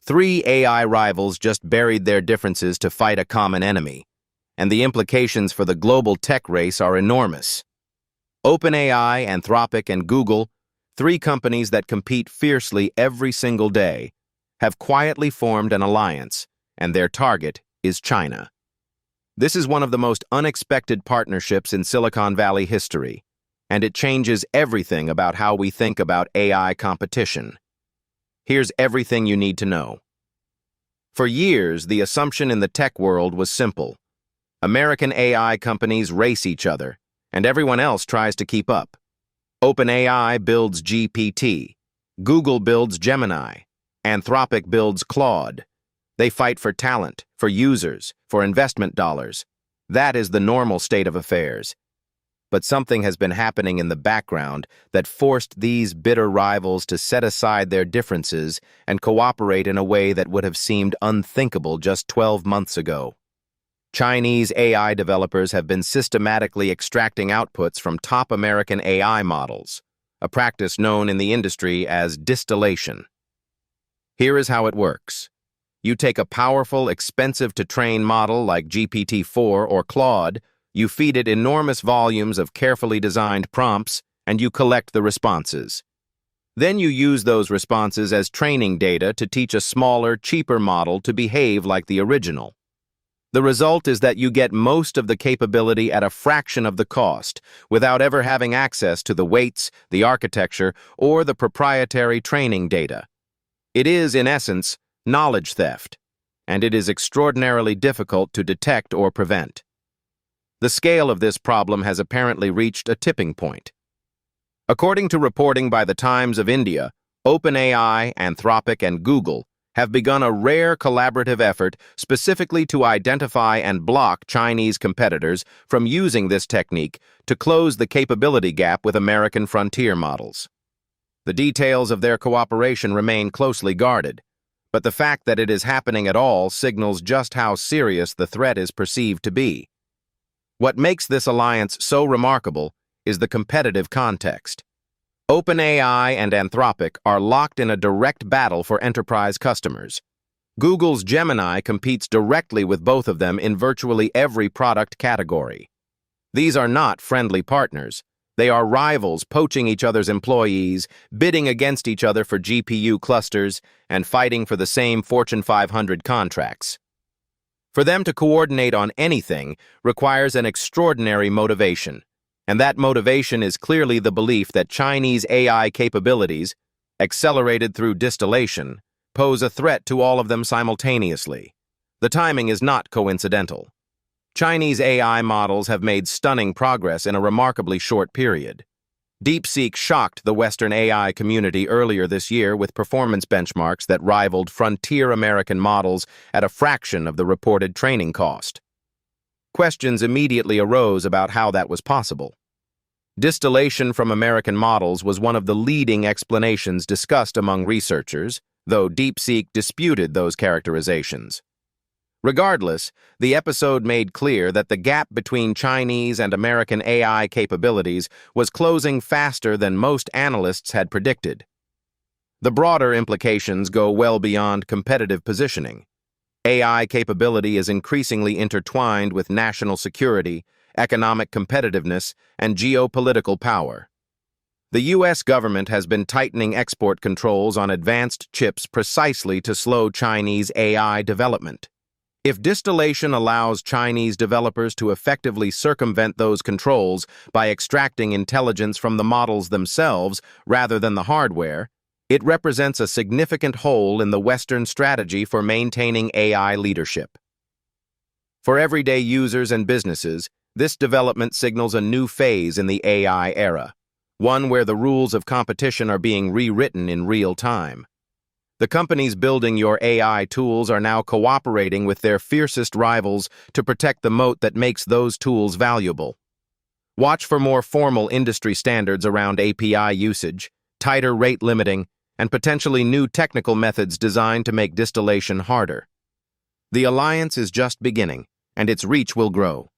Three AI rivals just buried their differences to fight a common enemy, and the implications for the global tech race are enormous. OpenAI, Anthropic, and Google, three companies that compete fiercely every single day, have quietly formed an alliance, and their target is China. This is one of the most unexpected partnerships in Silicon Valley history, and it changes everything about how we think about AI competition. Here's everything you need to know. For years, the assumption in the tech world was simple. American AI companies race each other, and everyone else tries to keep up. OpenAI builds GPT. Google builds Gemini. Anthropic builds Claude. They fight for talent, for users, for investment dollars. That is the normal state of affairs. But something has been happening in the background that forced these bitter rivals to set aside their differences and cooperate in a way that would have seemed unthinkable just 12 months ago. Chinese AI developers have been systematically extracting outputs from top American AI models, a practice known in the industry as distillation. Here is how it works. You take a powerful, expensive-to-train model like GPT-4 or Claude, you feed it enormous volumes of carefully designed prompts, and you collect the responses. Then you use those responses as training data to teach a smaller, cheaper model to behave like the original. The result is that you get most of the capability at a fraction of the cost, without ever having access to the weights, the architecture, or the proprietary training data. It is, in essence, knowledge theft, and it is extraordinarily difficult to detect or prevent. The scale of this problem has apparently reached a tipping point. According to reporting by the Times of India, OpenAI, Anthropic, and Google have begun a rare collaborative effort specifically to identify and block Chinese competitors from using this technique to close the capability gap with American frontier models. The details of their cooperation remain closely guarded, but the fact that it is happening at all signals just how serious the threat is perceived to be. What makes this alliance so remarkable is the competitive context. OpenAI and Anthropic are locked in a direct battle for enterprise customers. Google's Gemini competes directly with both of them in virtually every product category. These are not friendly partners. They are rivals poaching each other's employees, bidding against each other for GPU clusters, and fighting for the same Fortune 500 contracts. For them to coordinate on anything requires an extraordinary motivation, and that motivation is clearly the belief that Chinese AI capabilities, accelerated through distillation, pose a threat to all of them simultaneously. The timing is not coincidental. Chinese AI models have made stunning progress in a remarkably short period. DeepSeek shocked the Western AI community earlier this year with performance benchmarks that rivaled frontier American models at a fraction of the reported training cost. Questions immediately arose about how that was possible. Distillation from American models was one of the leading explanations discussed among researchers, though DeepSeek disputed those characterizations. Regardless, the episode made clear that the gap between Chinese and American AI capabilities was closing faster than most analysts had predicted. The broader implications go well beyond competitive positioning. AI capability is increasingly intertwined with national security, economic competitiveness, and geopolitical power. The U.S. government has been tightening export controls on advanced chips precisely to slow Chinese AI development. If distillation allows Chinese developers to effectively circumvent those controls by extracting intelligence from the models themselves rather than the hardware, it represents a significant hole in the Western strategy for maintaining AI leadership. For everyday users and businesses, this development signals a new phase in the AI era, one where the rules of competition are being rewritten in real time. The companies building your AI tools are now cooperating with their fiercest rivals to protect the moat that makes those tools valuable. Watch for more formal industry standards around API usage, tighter rate limiting, and potentially new technical methods designed to make distillation harder. The alliance is just beginning, and its reach will grow.